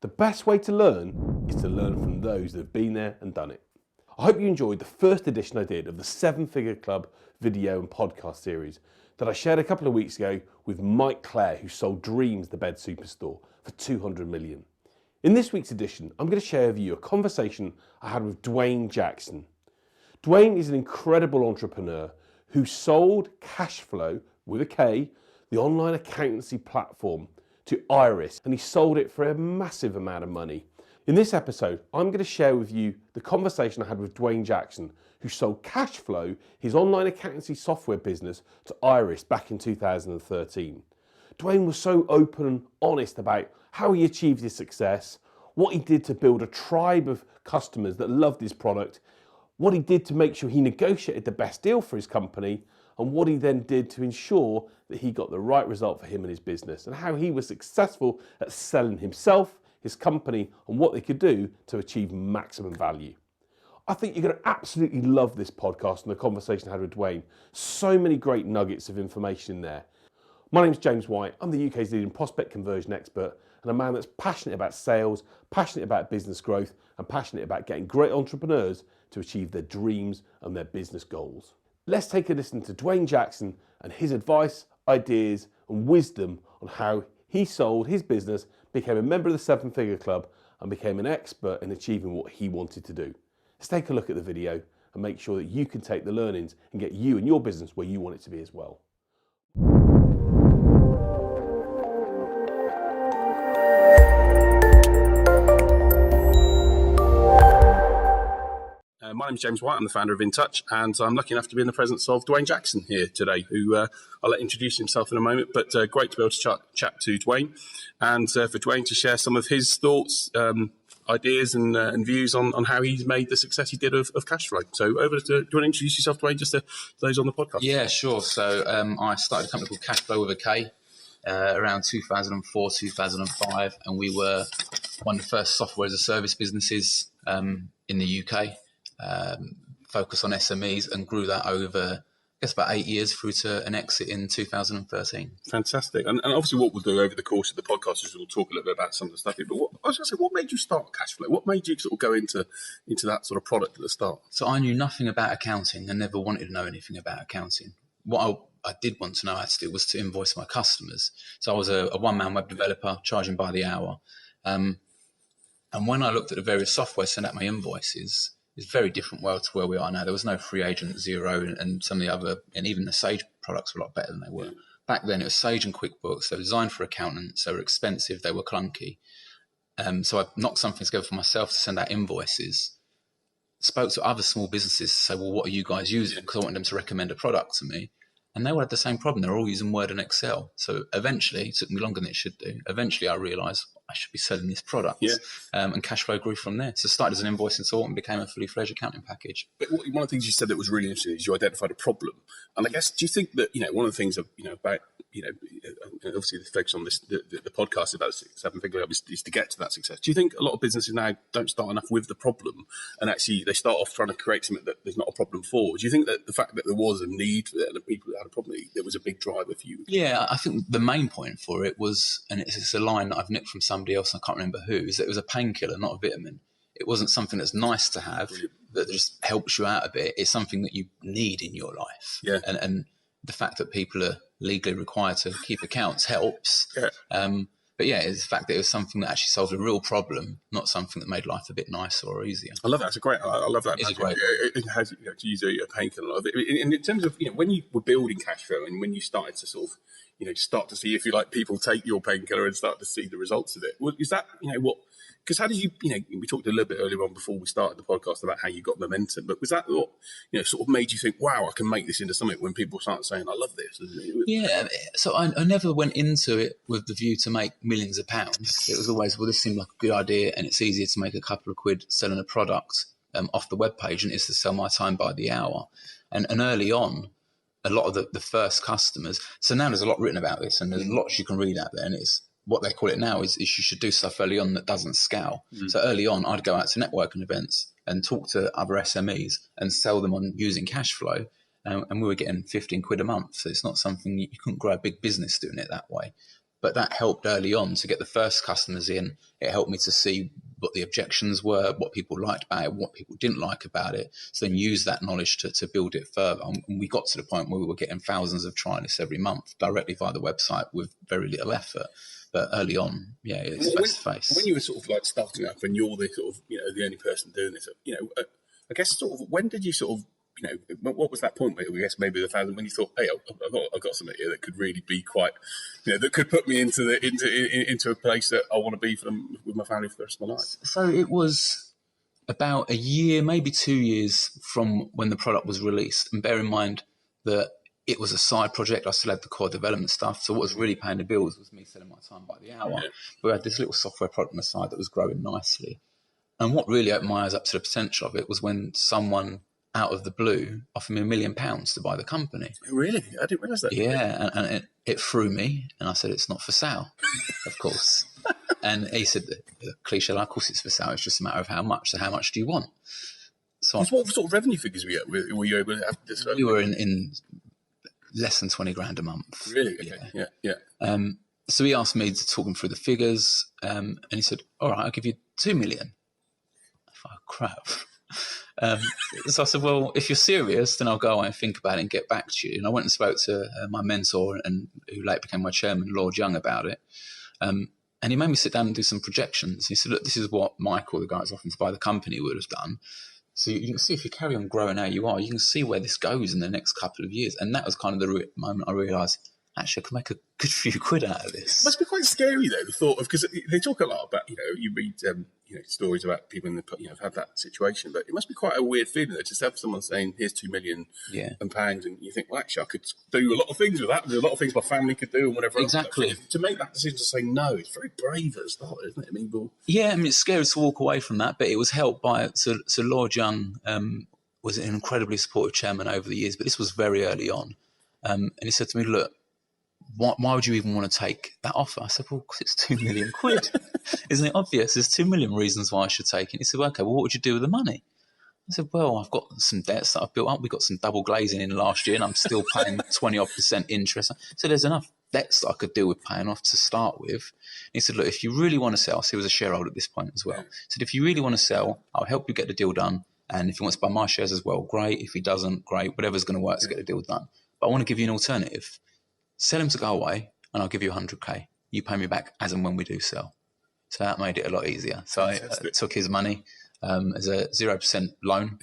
The best way to learn is to learn from those that have been there and done it. I hope you enjoyed the first edition I did of the 7-Figure Club video and podcast series that I shared a couple of weeks ago with Mike Clare, who sold Dreams, the bed superstore, for 200 million. In this week's edition, I'm going to share with you a conversation I had with Duane Jackson. Duane is an incredible entrepreneur who sold KashFlow, with a K, the online accountancy platform, to Iris, and he sold it for a massive amount of money. In this episode, I'm going to share with you the conversation I had with Duane Jackson, who sold KashFlow, his online accountancy software business, to Iris back in 2013. Duane was so open and honest about how he achieved his success, what he did to build a tribe of customers that loved his product, what he did to make sure he negotiated the best deal for his company, and what he then did to ensure that he got the right result for him and his business, and how he was successful at selling himself, his company, and what they could do to achieve maximum value. I think you're going to absolutely love this podcast and the conversation I had with Duane. So many great nuggets of information in there. My name's James White. I'm the UK's leading prospect conversion expert and a man that's passionate about sales, passionate about business growth, and passionate about getting great entrepreneurs to achieve their dreams and their business goals. Let's take a listen to Duane Jackson and his advice, ideas, and wisdom on how he sold his business, became a member of the 7-Figure Club, and became an expert in achieving what he wanted to do. Let's take a look at the video and make sure that you can take the learnings and get you and your business where you want it to be as well. My name's James White. I'm the founder of InTouch, and I'm lucky enough to be in the presence of Duane Jackson here today, who I'll let introduce himself in a moment, but great to be able to chat to Duane, and for Duane to share some of his thoughts, ideas and views on how he's made the success he did of KashFlow. So over to, do you want to introduce yourself, Duane, just to those on the podcast? Yeah, sure. So I started a company called KashFlow with a K around 2004, 2005, and we were one of the first software as a service businesses in the UK. Focus on SMEs, and grew that over, I guess, about 8 years through to an exit in 2013. Fantastic. And obviously what we'll do over the course of the podcast is we'll talk a little bit about some of the stuff here. But I was going to say, what made you start KashFlow? What made you sort of go into that sort of product at the start? So I knew nothing about accounting and never wanted to know anything about accounting. What I did want to know how to do was to invoice my customers. So I was a one-man web developer charging by the hour. And when I looked at the various software sent out my invoices, it's a very different world to where we are now. There was no Free Agent, Xero, and some of the other, and even the Sage products were a lot better than they were. Back then, it was Sage and QuickBooks. They were designed for accountants. They were expensive. They were clunky. So I knocked something together for myself to send out invoices. Spoke to other small businesses to say, well, what are you guys using? Because I wanted them to recommend a product to me. And they all had the same problem. They're all using Word and Excel. So eventually, it took me longer than it should do. Eventually, I realised I should be selling this product. And KashFlow grew from there. So started as an invoice and sort and became a fully fledged accounting package. But one of the things you said that was really interesting is you identified a problem. And I guess, do you think that, one of the things about, obviously the focus on this, the podcast about 7-Figure Club is to get to that success. Do you think a lot of businesses now don't start enough with the problem and actually they start off trying to create something that there's not a problem for? Do you think that the fact that there was a need for it and that people had a problem, there was a big driver for you? Yeah, I think the main point for it was, and it's a line that I've nicked from somebody else, I can't remember who, is that it was a painkiller, not a vitamin. It wasn't something that's nice to have, that just helps you out a bit. It's something that you need in your life. Yeah. And the fact that people are legally required to keep accounts helps. Yeah. But yeah, it's the fact that it was something that actually solved a real problem, not something that made life a bit nicer or easier. I love that. It's a great. I love that. It's great. It has to use a painkiller. And in terms of when you were building KashFlow and when you started to sort of start to see, if you like, people take your painkiller and start to see the results of it. Is that what? Because how did you, we talked a little bit earlier on before we started the podcast about how you got momentum, but was that what, sort of made you think, wow, I can make this into something when people start saying, I love this? Yeah, so I never went into it with the view to make millions of pounds. It was always, well, this seemed like a good idea and it's easier to make a couple of quid selling a product off the webpage than it is to sell my time by the hour. And early on, a lot of the first customers, so now there's a lot written about this and there's lots you can read out there, and it's, what they call it now is you should do stuff early on that doesn't scale. So early on, I'd go out to networking events and talk to other SMEs and sell them on using KashFlow. And we were getting 15 quid a month. So it's not something you couldn't grow a big business doing it that way. But that helped early on to get the first customers in. It helped me to see what the objections were, what people liked about it, what people didn't like about it. So then use that knowledge to build it further. And we got to the point where we were getting thousands of trialists every month directly via the website with very little effort. But early on, it's face to face. When you were sort of like starting up and you're the sort of, the only person doing this, I guess sort of, when did you sort of, what was that point where I guess maybe the 1,000 when you thought, hey, I've got something here that could really be quite, that could put me into a place that I want to be with my family for the rest of my life? So it was about a year, maybe 2 years from when the product was released. And bear in mind that it was a side project. I still had the core development stuff. So what was really paying the bills was me selling my time by the hour. Yeah. We had this little software product on the side that was growing nicely. And what really opened my eyes up to the potential of it was when someone out of the blue offered me £1 million to buy the company. Really? I didn't realise that. Yeah, and it threw me. And I said, it's not for sale, of course. And he said, the cliche, of course it's for sale. It's just a matter of how much. So how much do you want? So what sort of revenue figures were you able to have this? We were in less than 20 grand a month. Really? Okay. Yeah. So he asked me to talk him through the figures. And he said, all right, I'll give you 2 million. I thought, oh, crap. So I said, well, if you're serious, then I'll go away and think about it and get back to you. And I went and spoke to my mentor and who later became my chairman, Lord Young, about it. And he made me sit down and do some projections. He said, look, this is what Michael, the guy that's offering to buy the company, would have done. So you can see if you carry on growing how you are, you can see where this goes in the next couple of years. And that was kind of the moment I realised, actually, I could make a good few quid out of this. It must be quite scary, though, the thought of, because they talk a lot about, you read stories about people in the, have had that situation, but it must be quite a weird feeling, though, to have someone saying, here's £2 million pounds, and you think, well, actually, I could do a lot of things with that. There's a lot of things my family could do and whatever. Exactly. Else. To make that decision to say no, it's very brave at the start, isn't it? I mean, it's scary to walk away from that, but it was helped by, so Lord Young was an incredibly supportive chairman over the years, but this was very early on. And he said to me, look, why would you even want to take that offer? I said, well, because it's 2 million quid. Isn't it obvious? There's 2 million reasons why I should take it. He said, well, okay, well, what would you do with the money? I said, well, I've got some debts that I've built up. We got some double glazing in last year and I'm still paying 20% interest. So there's enough debts that I could deal with paying off to start with. And he said, look, if you really want to sell, so he was a shareholder at this point as well. He said, if you really want to sell, I'll help you get the deal done. And if he wants to buy my shares as well, great. If he doesn't, great. Whatever's going to work to get the deal done. But I want to give you an alternative. Sell him to go away and I'll give you 100k. You pay me back as and when we do sell. So that made it a lot easier. So I took his money as a 0% loan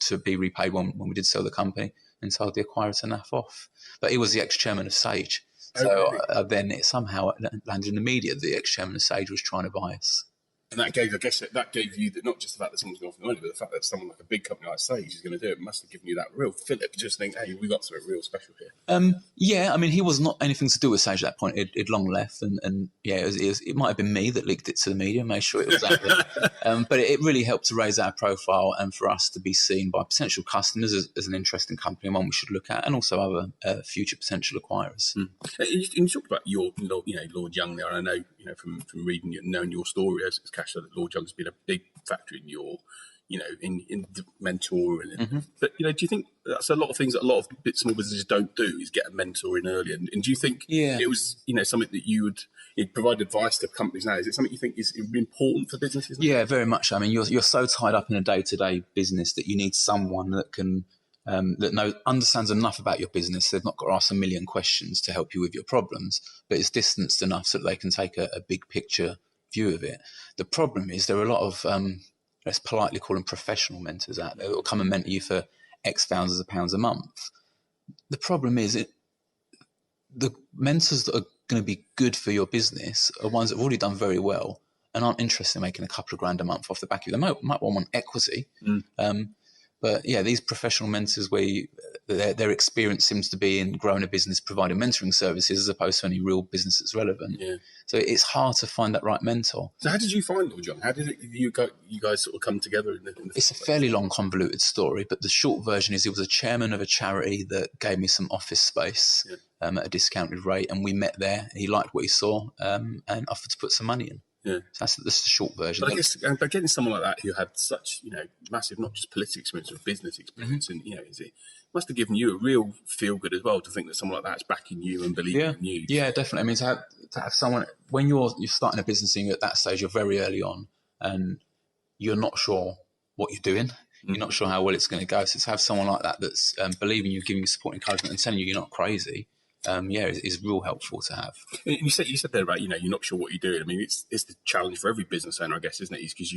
to be repaid when we did sell the company and told the acquirer to naff off. But he was the ex-chairman of Sage. So then it somehow landed in the media that the ex-chairman of Sage was trying to buy us. And that gave, I guess, that gave you not just the fact that someone's going to offer the money, but the fact that someone like a big company like Sage is going to do it must have given you that real fillip. Just think, hey, we got something real special here. Yeah, I mean, he was not anything to do with Sage at that point. He'd long left, and it might have been me that leaked it to the media, made sure it was out there. But it really helped to raise our profile and for us to be seen by potential customers as an interesting company and one we should look at, and also other future potential acquirers. And you talked about your, Lord Young there. And I know, from reading and knowing your story as KashFlow, that Lord Young's been a big factor in your, in the mentor. But, do you think that's a lot of things that a lot of small businesses don't do, is get a mentor in early? And do you think it was, something that you would provide advice to companies now? Is it something you think is important for businesses? Yeah, very much. I mean, you're so tied up in a day-to-day business that you need someone that can understands enough about your business. They've not got to ask a million questions to help you with your problems, but it's distanced enough so that they can take a big picture view of it. The problem is there are a lot of, let's politely call them professional mentors out there that will come and mentor you for X thousands of pounds a month. The problem is the mentors that are going to be good for your business are ones that have already done very well and aren't interested in making a couple of grand a month off the back of it. They might want equity. But yeah, these professional mentors where their experience seems to be in growing a business, providing mentoring services as opposed to any real business that's relevant. Yeah. So it's hard to find that right mentor. So how did you find Lord Young? How did you guys sort of come together? It's a fairly long, convoluted story, but the short version is he was a chairman of a charity that gave me some office space at a discounted rate, and we met there. He liked what he saw and offered to put some money in. Yeah, so that's the short version. But I guess, but getting someone like that who had such, massive, not just political experience, but business experience, and must have given you a real feel good as well to think that someone like that's backing you and believing in you. Yeah, definitely. I mean, to have someone, when you're starting a business and you're at that stage, you're very early on and you're not sure what you're doing. You're not sure how well it's going to go. So to have someone like that that's believing you, giving you support, encouragement, and telling you you're not crazy, is real helpful to have. And you said there about, you're not sure what you're doing. I mean, it's the challenge for every business owner, I guess, isn't it? Is because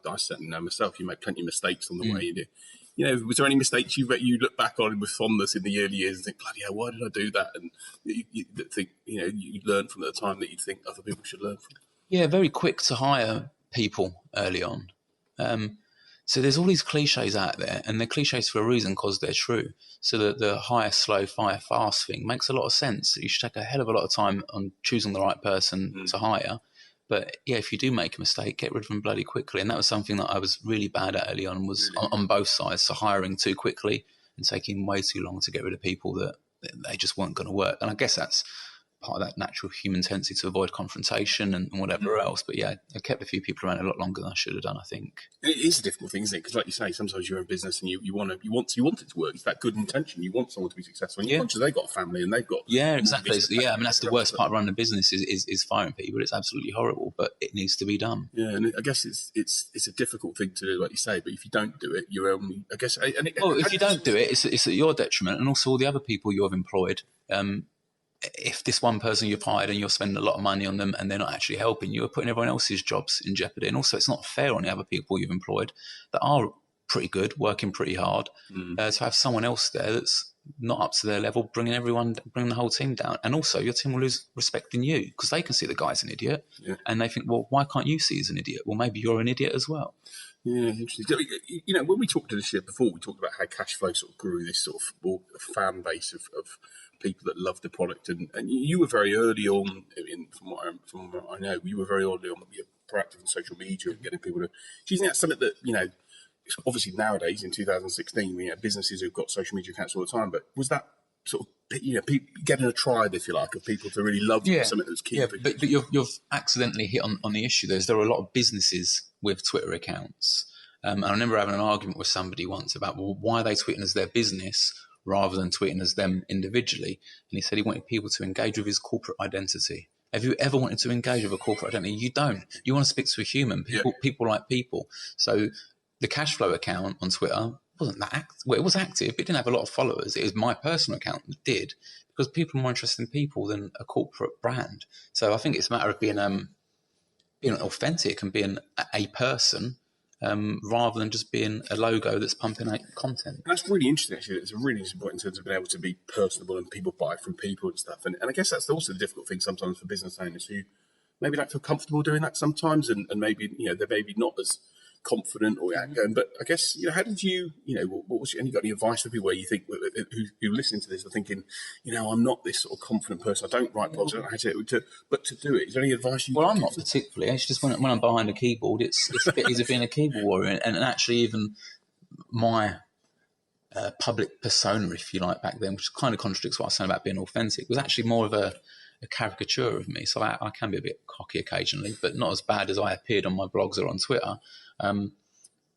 I certainly know myself. You make plenty of mistakes on the way. Was there any mistakes you look back on with fondness in the early years and think, bloody hell, why did I do that? And you think you learn from at the time that you think other people should learn from. Yeah, very quick to hire people early on. So there's all these cliches out there, and they're cliches for a reason because they're true. So the hire slow, fire fast thing makes a lot of sense. You should take a hell of a lot of time on choosing the right person to hire. But yeah, if you do make a mistake, get rid of them bloody quickly. And that was something that I was really bad at early on, was on both sides. So hiring too quickly and taking way too long to get rid of people that they just weren't going to work. And I guess that's part of that natural human tendency to avoid confrontation and whatever else. But yeah, I kept a few people around a lot longer than I should have done, I think. It is a difficult thing, isn't it? Because like you say, sometimes you're in business and you want it to work. It's that good intention. You want someone to be successful. And you're conscious they've got a family and they've got... Yeah, exactly. I mean, that's the worst part of running a business is firing people. It's absolutely horrible, but it needs to be done. Yeah, and I guess it's a difficult thing to do, like you say, but if you don't do it, you're only... I guess... if you don't do it, it's at your detriment, and also all the other people you have employed. If this one person you've hired and you're spending a lot of money on them and they're not actually helping you, are putting everyone else's jobs in jeopardy. And also it's not fair on the other people you've employed that are pretty good, working pretty hard, to have someone else there that's not up to their level, bringing the whole team down. And also your team will lose respect in you because they can see the guy's an idiot and they think, well, why can't you see he's an idiot? Well, maybe you're an idiot as well. Yeah, interesting. When we talked to this year before, we talked about how KashFlow sort of grew this sort of fan base of people that love the product, and you were very early on. From what I know, you were very early on. You're proactive on social media and getting people to. Do you think that's something that obviously nowadays in 2016, businesses have got social media accounts all the time, but was that sort of getting a tribe, if you like, of people to really love something that's key? Yeah, but you've accidentally hit on the issue. There are a lot of businesses with Twitter accounts, and I remember having an argument with somebody once about why are they tweeting as their business rather than tweeting as them individually. And he said he wanted people to engage with his corporate identity. Have you ever wanted to engage with a corporate identity? You don't. You want to speak to a human. People like people. So the KashFlow account on Twitter wasn't that active. Well, it was active, but it didn't have a lot of followers. It was my personal account that did, because people are more interested in people than a corporate brand. So I think it's a matter of being authentic and being a person, rather than just being a logo that's pumping out content. And that's really interesting, actually. It's a really interesting point in terms of being able to be personable and people buy from people and stuff. And I guess that's also the difficult thing sometimes for business owners who maybe don't feel comfortable doing that sometimes, and maybe they're maybe not as confident or outgoing. But I guess how did you what was and you got any advice for people where you think who listening to this are thinking I'm not this sort of confident person, I don't write blogs, I don't know how to but to do it, is there any advice you I'm not particularly. It's just when I'm behind a keyboard, it's a bit easier being a keyboard warrior, and actually even my public persona, if you like, back then, which kind of contradicts what I was saying about being authentic, was actually more of a caricature of me. So I can be a bit cocky occasionally, but not as bad as I appeared on my blogs or on Twitter.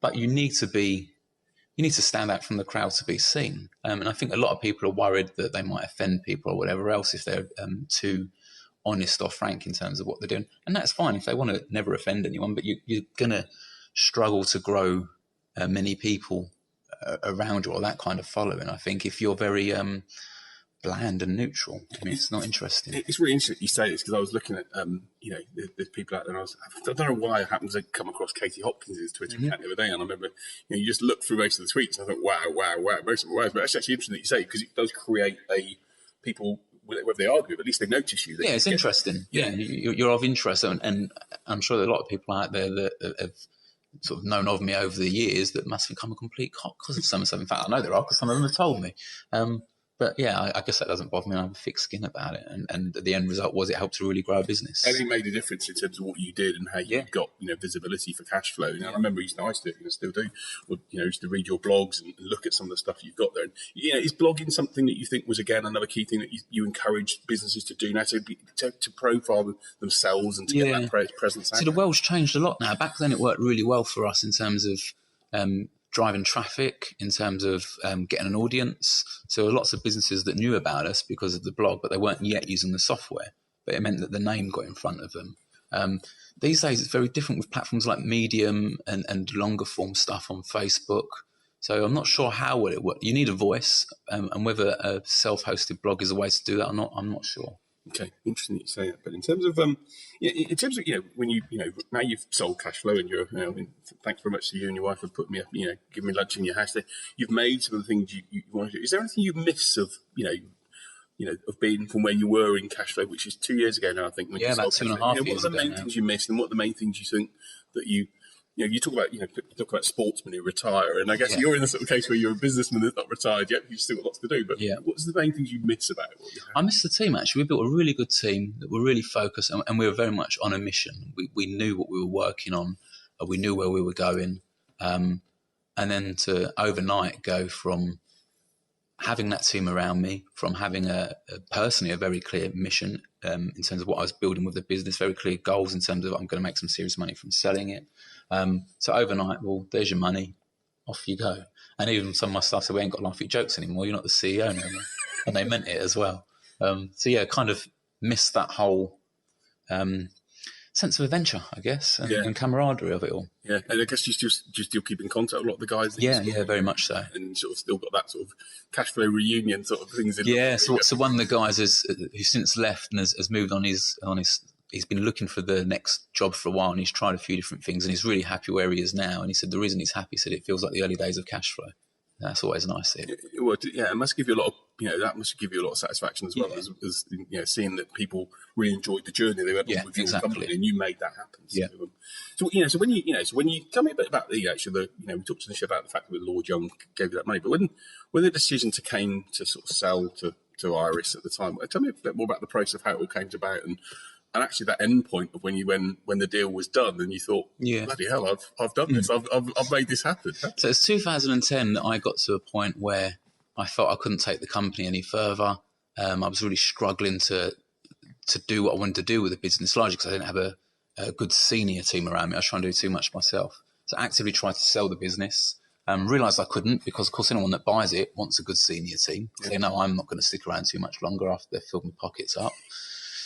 But you need to stand out from the crowd to be seen. And I think a lot of people are worried that they might offend people or whatever else if they're too honest or frank in terms of what they're doing. And that's fine if they want to never offend anyone, but you're going to struggle to grow many people around you or that kind of following. I think if you're very bland and neutral, I mean, it's not interesting. It's really interesting you say this, because I was looking at there's people out there, and I don't know why I happened to come across Katie Hopkins' Twitter account the other day, and I remember you just look through most of the tweets and I thought wow, most of them were wow. But it's actually interesting that you say, because it does create people, whether they argue, but at least they notice you. It's interesting. You're of interest, and I'm sure there are a lot of people out there that have sort of known of me over the years that must think I'm a complete cock because of some of them. In fact, I know there are, because some of them have told me. But yeah, I guess that doesn't bother me. I have a thick skin about it, and the end result was it helped to really grow a business. And it made a difference in terms of what you did and how you got visibility for KashFlow. I remember I used to still do, used to read your blogs and look at some of the stuff you've got there. And is blogging something that you think was again another key thing that you encourage businesses to do now, to profile themselves and to get that presence out? So the world's changed a lot now. Back then, it worked really well for us in terms of driving traffic, in terms of getting an audience. So lots of businesses that knew about us because of the blog, but they weren't yet using the software. But it meant that the name got in front of them. These days, it's very different with platforms like Medium and longer form stuff on Facebook. So I'm not sure how will it work. You need a voice, and whether a self-hosted blog is a way to do that or not, I'm not sure. Okay, interesting that you say that. But in terms of, when now you've sold KashFlow, and you're, thanks very much to you and your wife for putting me up, giving me lunch in your house there. You've made some of the things you want to do. Is there anything you miss of, of being from where you were in KashFlow, which is 2 years ago now, I think. When you about sold 2.5 KashFlow. years What are the ago main now. things you missed, and what are the main things you think that you talk about sportsmen who retire, and I guess you're in the sort of case where you're a businessman that's not retired yet, you've still got lots to do. But what's the main things you miss about it? I miss the team, actually. We built a really good team that were really focused, and we were very much on a mission. We knew what we were working on, we knew where we were going, and then to overnight go from having that team around me, from having personally a very clear mission in terms of what I was building with the business, very clear goals in terms of I'm going to make some serious money from selling it. So overnight, well, there's your money, off you go. And even some of my staff said, we ain't got laugh at your jokes anymore, you're not the CEO anymore. And they meant it as well. Kind of missed that whole sense of adventure, I guess, and camaraderie of it all. Yeah, and I guess you still keep in contact with a lot of the guys. Yeah, very much so. And sort of still got that sort of KashFlow reunion sort of things. So one of the guys who's since left and has moved on his. He's been looking for the next job for a while, and he's tried a few different things, and he's really happy where he is now. And he said the reason he's happy, he said it feels like the early days of KashFlow. That's always nice. Well, it must give you a lot of, that must give you a lot of satisfaction as well, as seeing that people really enjoyed the journey they went on with your company, and you made that happen. So when you tell me a bit about we talked initially about the fact that Lord Young gave you that money, but when the decision came to sort of sell to Iris at the time, tell me a bit more about the process of how it all came about, and actually that end point of when the deal was done and you thought, bloody hell, I've done this, I've made this happen. So it's 2010 that I got to a point where I felt I couldn't take the company any further. I was really struggling to do what I wanted to do with the business, largely because I didn't have a good senior team around me. I was trying to do too much myself. So I actively tried to sell the business. Realised I couldn't, because of course anyone that buys it wants a good senior team. They know I'm not going to stick around too much longer after they've filled my pockets up.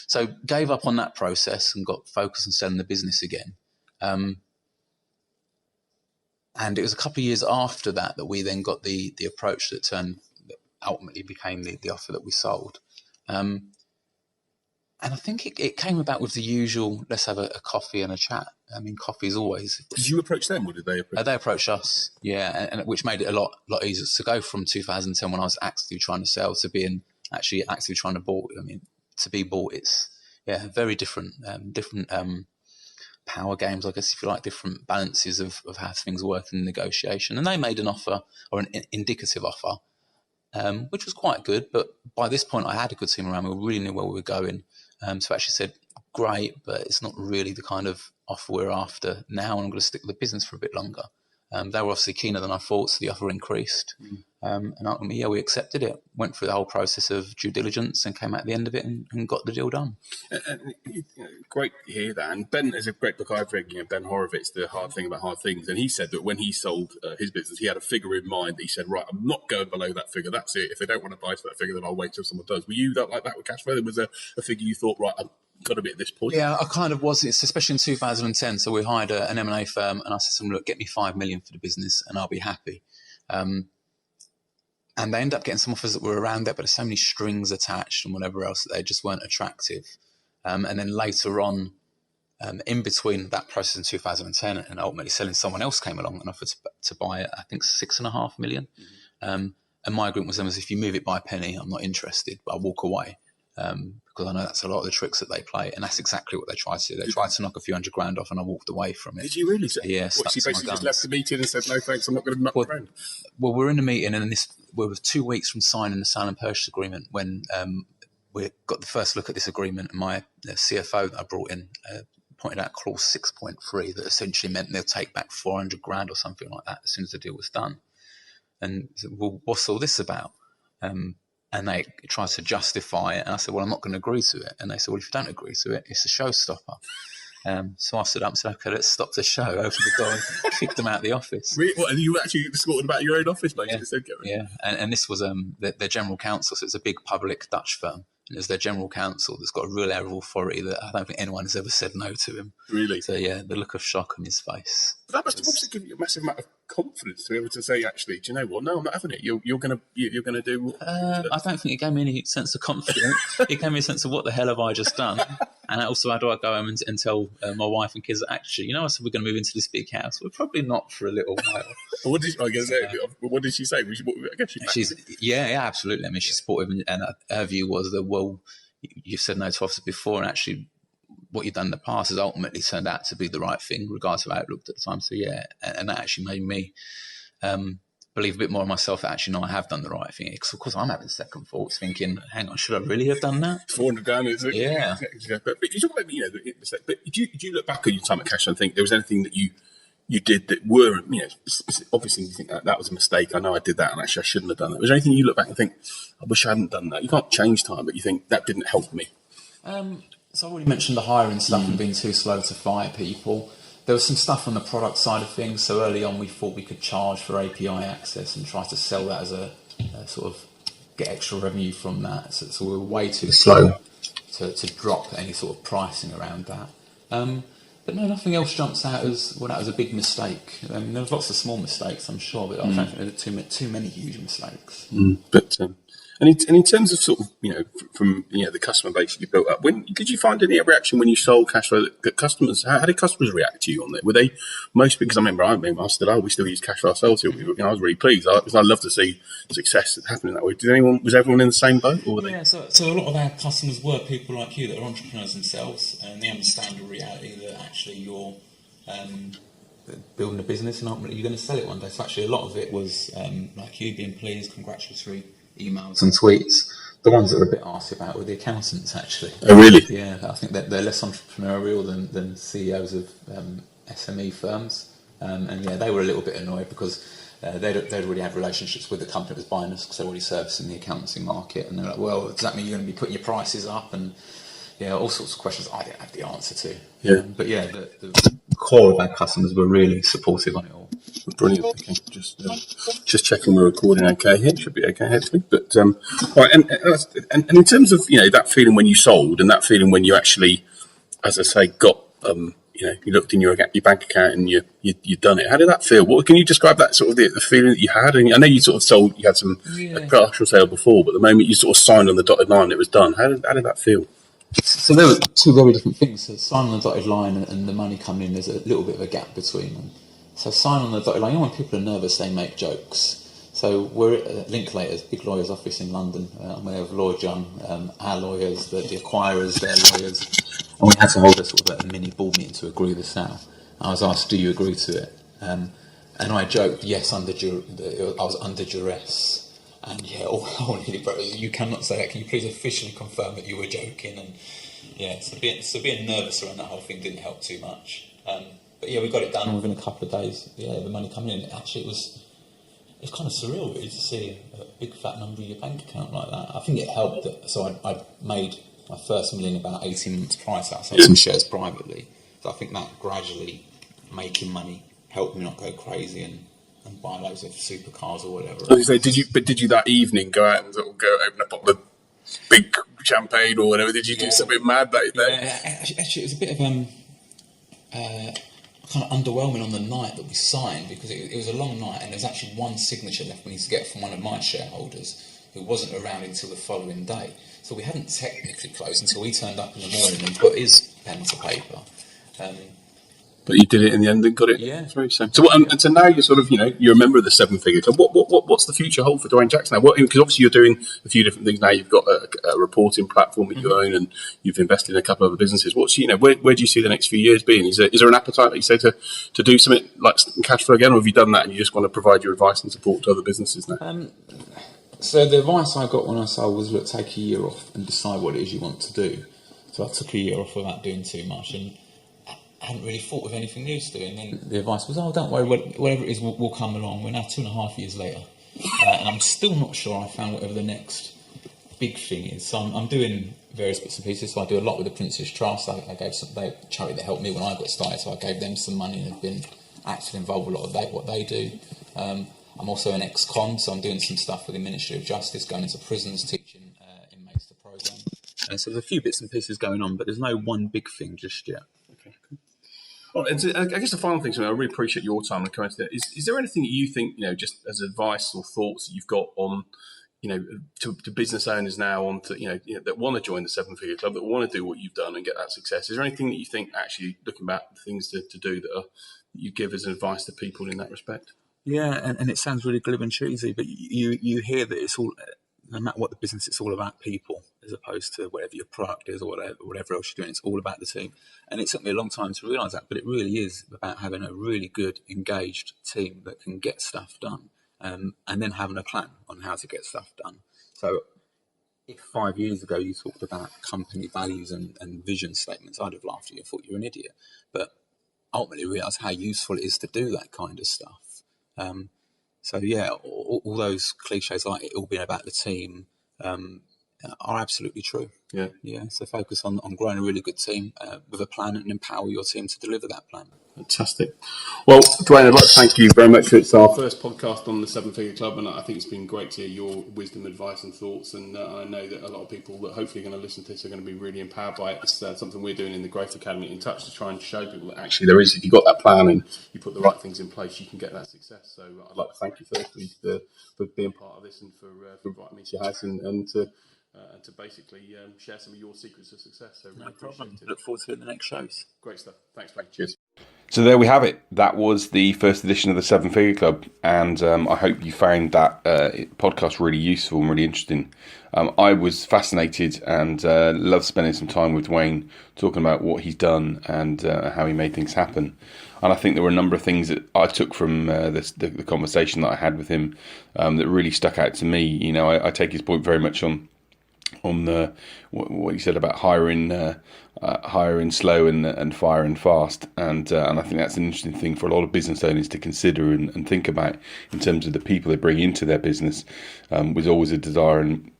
So gave up on that process and got focused on selling the business again. And it was a couple of years after that we then got the approach that ultimately became the offer that we sold. And I think it came about with the usual, let's have a coffee and a chat. I mean, coffee is always... Did you approach them, or did they approach They approached us, and which made it a lot easier to go from 2010 when I was actively trying to sell to being actually actively trying to bought. I mean, to be bought, it's very different power games, I guess, if you like, different balances of how things work in negotiation. And they made an offer, or an indicative offer, which was quite good. But by this point, I had a good team around me. We really knew where we were going. So I actually said, great, but it's not really the kind of offer we're after now, and I'm going to stick with the business for a bit longer. They were obviously keener than I thought, so the offer increased. And ultimately, we accepted it, went through the whole process of due diligence and came out at the end of it and got the deal done. Great to hear that. And Ben has a great book I've read, Ben Horowitz, The Hard Thing About Hard Things. And he said that when he sold his business, he had a figure in mind that he said, right, I'm not going below that figure. That's it. If they don't want to buy to that figure, then I'll wait till someone does. Were you like that with KashFlow? There was a figure you thought, right, I've got to be at this point? Yeah, I kind of was. It's especially in 2010. So we hired an M&A firm, and I said to them, look, get me $5 million for the business and I'll be happy. And they ended up getting some offers that were around that, but there's so many strings attached and whatever else that they just weren't attractive. And then later on, in between that process in 2010 and ultimately selling, someone else came along and offered to buy it, I think $6.5 million. And my agreement was them is, if you move it by a penny, I'm not interested, but I'll walk away. Because I know that's a lot of the tricks that they play, and that's exactly what they tried to do. They tried to knock a few $100,000 off, and I walked away from it. Did you really? Yeah. She basically just left the meeting and said, no thanks, I'm not going to muck around. Well, we're in the meeting, and we were 2 weeks from signing the sale and purchase agreement when we got the first look at this agreement, and my CFO that I brought in pointed out clause 6.3 that essentially meant they'll take back $400,000 or something like that as soon as the deal was done. And I said, well, what's all this about? And they tried to justify it. And I said, well, I'm not going to agree to it. And they said, well, if you don't agree to it, it's a showstopper. So I stood up and said, "Okay, let's stop the show." Opened the door and kicked them out of the office. Really? What, and you actually escorted about your own office, basically? Yeah. And this was their general counsel, so it's a big public Dutch firm. And it's their general counsel that's got a real air of authority that I don't think anyone has ever said no to him. Really? So yeah, the look of shock on his face. But that must have also given you a massive amount of confidence to be able to say, actually, do you know what? No, I'm not having it. You're gonna do. I don't think it gave me any sense of confidence. It gave me a sense of what the hell have I just done, and also how do I go home and tell my wife and kids that actually, I said we're going to move into this big house. We're probably not for a little while. What did she say? I guess she's absolutely. I mean, she's supportive, and her view was that, well, you've said no to officers before, and actually, what you've done in the past has ultimately turned out to be the right thing, regardless of how it looked at the time. So yeah, and that actually made me believe a bit more in myself that actually, no, I have done the right thing. Because of course, I'm having second thoughts, thinking, hang on, should I really have done that? 400 grand, is it? Yeah. But you talk about, but do you look back on your time at KashFlow and think there was anything that you did that were, obviously you think that was a mistake. I know I did that, and actually I shouldn't have done that. Was there anything you look back and think, I wish I hadn't done that? You can't change time, but you think that didn't help me. So I already mentioned the hiring stuff and being too slow to fire people. There was some stuff on the product side of things. So early on, we thought we could charge for API access and try to sell that as a sort of get extra revenue from that. So we were way too slow to drop any sort of pricing around that. But no, nothing else jumps out as, well, that was a big mistake. There was lots of small mistakes, I'm sure, but I don't think there were too many huge mistakes. But and in terms of sort of, from the customer base you built up, did you find any reaction when you sold KashFlow that customers, how did customers react to you on that? Were they most, because I remember we still use KashFlow ourselves here. I was really pleased because I love to see success happening that way. Was everyone in the same boat? Or yeah, so a lot of our customers were people like you that are entrepreneurs themselves, and they understand the reality that actually you're building a business and ultimately you're going to sell it one day. So actually a lot of it was like you being pleased, congratulatory emails and tweets. The ones that were a bit arsy about were the accountants, actually. Oh, really? Yeah, I think that they're less entrepreneurial than CEOs of SME firms. And yeah, they were a little bit annoyed because they'd already had relationships with the company that was buying us because they're already servicing the accountancy market. And they're like, well, does that mean you're going to be putting your prices up? And yeah, all sorts of questions I didn't have the answer to. Yeah. But yeah, the core of our customers were really supportive on it all. Brilliant. Okay, just checking we're recording okay here. Should be okay, hopefully. But all right, and in terms of that feeling when you sold and that feeling when you actually, as I say, got you looked in your bank account and you'd done it. How did that feel? What can you describe that sort of the feeling that you had? And I know you sort of sold, you had some partial sale before, but the moment you sort of signed on the dotted line, it was done. How did that feel? So there were two very different things. So signing on the dotted line and the money coming in, there's a little bit of a gap between them. So sign on the dotted line, when people are nervous, they make jokes. So we're at Linklaters, big lawyer's office in London. We have Lloyd Young, our lawyers, the acquirers, their lawyers. And we had to hold a sort of a mini board meeting to agree this out. I was asked, do you agree to it? And I joked, yes, I was under duress. And yeah, all nearly broke. You cannot say that. Can you please officially confirm that you were joking? And yeah, so being nervous around that whole thing didn't help too much. But yeah, we got it done within a couple of days. Yeah, the money coming in. Actually, it was kind of surreal, really, to see a big fat number in your bank account like that. I think it helped that. So I made my first million about 18 months prior to that. So I sold some shares privately. So I think that gradually making money helped me not go crazy and buy loads of supercars or whatever. Did you that evening go out and sort of go open up the big champagne or whatever? Did you do something mad that day? Yeah, actually, it was a bit of kind of underwhelming on the night that we signed because it was a long night and there was actually one signature left we need to get from one of my shareholders who wasn't around until the following day. So we hadn't technically closed until he turned up in the morning and put his pen to paper. But you did it in the end and got it. Yeah. So now you're sort of, you're a member of the seven-figure club. What's the future hold for Duane Jackson now? Because obviously you're doing a few different things now. You've got a reporting platform of your own, and you've invested in a couple of other businesses. Where do you see the next few years being? Is there an appetite, like you say, to do something like KashFlow again, or have you done that and you just want to provide your advice and support to other businesses now? So the advice I got when I sold was, look, take a year off and decide what it is you want to do. So I took a year off without doing too much, and I hadn't really thought of anything new to do. And then the advice was, don't worry, whatever it is will come along. We're now 2.5 years later, and I'm still not sure I found whatever the next big thing is. So I'm doing various bits and pieces. So I do a lot with the Prince's Trust. I gave a charity that helped me when I got started, so I gave them some money and have been actively involved with a lot of what they do. I'm also an ex-con, so I'm doing some stuff with the Ministry of Justice, going into prisons, teaching inmates the programme. And so there's a few bits and pieces going on, but there's no one big thing just yet. Okay, cool. Well, and so I guess the final thing, so I really appreciate your time and coming to that. Is there anything that you think, just as advice or thoughts that you've got on, to business owners now, on to, that want to join the Seven Figure Club, that want to do what you've done and get that success? Is there anything that you think, actually looking back, things to do that you give as advice to people in that respect? Yeah, and it sounds really glib and cheesy, but you hear that it's all, no matter what the business, it's all about people, as opposed to whatever your product is or whatever else you're doing. It's all about the team. And it took me a long time to realise that, but it really is about having a really good, engaged team that can get stuff done, and then having a plan on how to get stuff done. So if 5 years ago you talked about company values and vision statements, I'd have laughed at you and thought you're an idiot. But ultimately realised how useful it is to do that kind of stuff. So yeah, all those cliches like it all being about the team are absolutely true. Yeah. So focus on growing a really good team with a plan, and empower your team to deliver that plan. Fantastic. Well, Duane, I'd like to thank you very much. It's our first podcast on the Seven Figure Club, and I think it's been great to hear your wisdom, advice and thoughts, and I know that a lot of people that hopefully are going to listen to this are going to be really empowered by it. It's something we're doing in the Growth Academy In Touch to try and show people that actually there is, if you've got that plan and you put the right things in place, you can get that success. So I'd like to thank you firstly for being part of this, and for inviting me to your house and to basically share some of your secrets of success. So really No problem. appreciate it. Look forward to it in the next shows. Great stuff. Thanks, mate. Cheers. So there we have it. That was the first edition of the Seven Figure Club, and I hope you found that podcast really useful and really interesting. I was fascinated and loved spending some time with Duane, talking about what he's done and how he made things happen. And I think there were a number of things that I took from the conversation that I had with him that really stuck out to me. I take his point very much on what he said about hiring slow and firing fast, and I think that's an interesting thing for a lot of business owners to consider and think about in terms of the people they bring into their business. There's always a desire and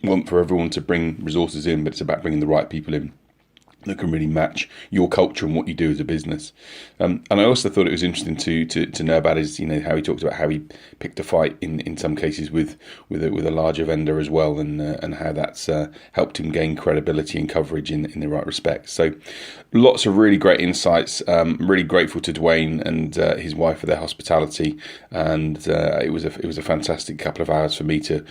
want for everyone to bring resources in, but it's about bringing the right people in that can really match your culture and what you do as a business. And I also thought it was interesting to know about his, how he talked about how he picked a fight in some cases with a larger vendor as well, and how that's helped him gain credibility and coverage in the right respects. So lots of really great insights. Really grateful to Duane and his wife for their hospitality, and it was a fantastic couple of hours for me to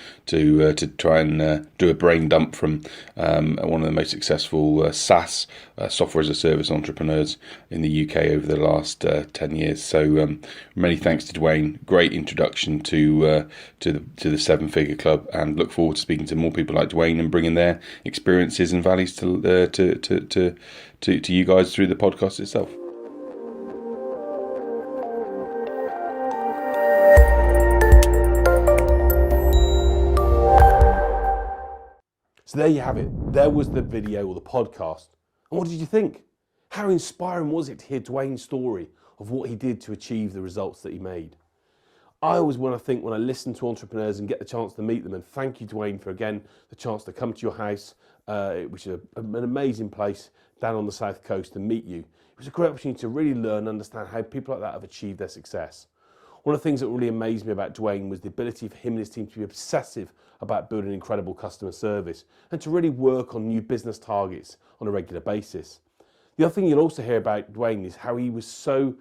try and do a brain dump from one of the most successful SaaS software as a service entrepreneurs in the UK over the last 10 years. So many thanks to Duane. Great introduction to the Seven Figure Club, and look forward to speaking to more people like Duane and bringing their experiences and values to you guys through the podcast itself. So there you have it. There was the video or the podcast. And what did you think? How inspiring was it to hear Duane's story of what he did to achieve the results that he made? I always want to think, when I listen to entrepreneurs and get the chance to meet them, and thank you, Duane, for again the chance to come to your house, which is an amazing place down on the south coast, and meet you. It was a great opportunity to really learn and understand how people like that have achieved their success. One of the things that really amazed me about Duane was the ability for him and his team to be obsessive about building incredible customer service and to really work on new business targets on a regular basis. The other thing you'll also hear about Duane is how he was so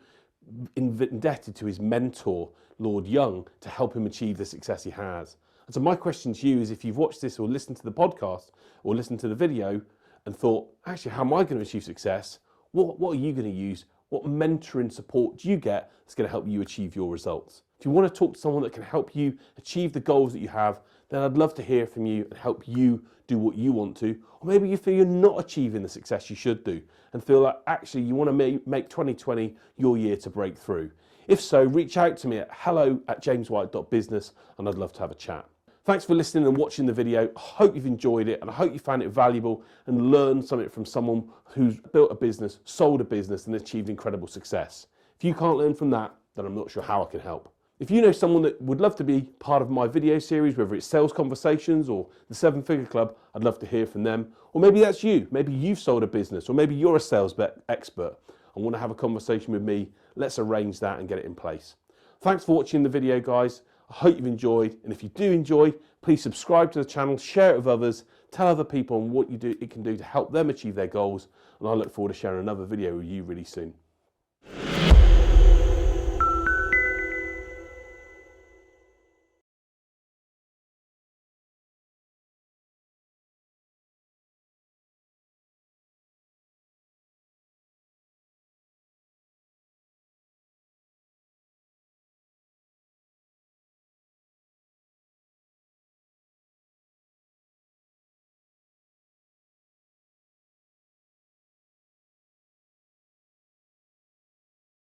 indebted to his mentor, Lord Young, to help him achieve the success he has. And so my question to you is, if you've watched this or listened to the podcast or listened to the video and thought, actually, how am I going to achieve success? What are you going to use? What mentoring support do you get that's going to help you achieve your results? If you want to talk to someone that can help you achieve the goals that you have, then I'd love to hear from you and help you do what you want to. Or maybe you feel you're not achieving the success you should do and feel like actually you want to make 2020 your year to break through. If so, reach out to me at hello@jameswhite.business and I'd love to have a chat. Thanks for listening and watching the video. I hope you've enjoyed it, and I hope you found it valuable and learned something from someone who's built a business, sold a business and achieved incredible success. If you can't learn from that, then I'm not sure how I can help. If you know someone that would love to be part of my video series, whether it's Sales Conversations or the 7-Figure Club, I'd love to hear from them. Or maybe that's you. Maybe you've sold a business, or maybe you're a sales expert and want to have a conversation with me. Let's arrange that and get it in place. Thanks for watching the video, guys. I hope you've enjoyed. And if you do enjoy, please subscribe to the channel, share it with others, tell other people on what it can do to help them achieve their goals. And I look forward to sharing another video with you really soon.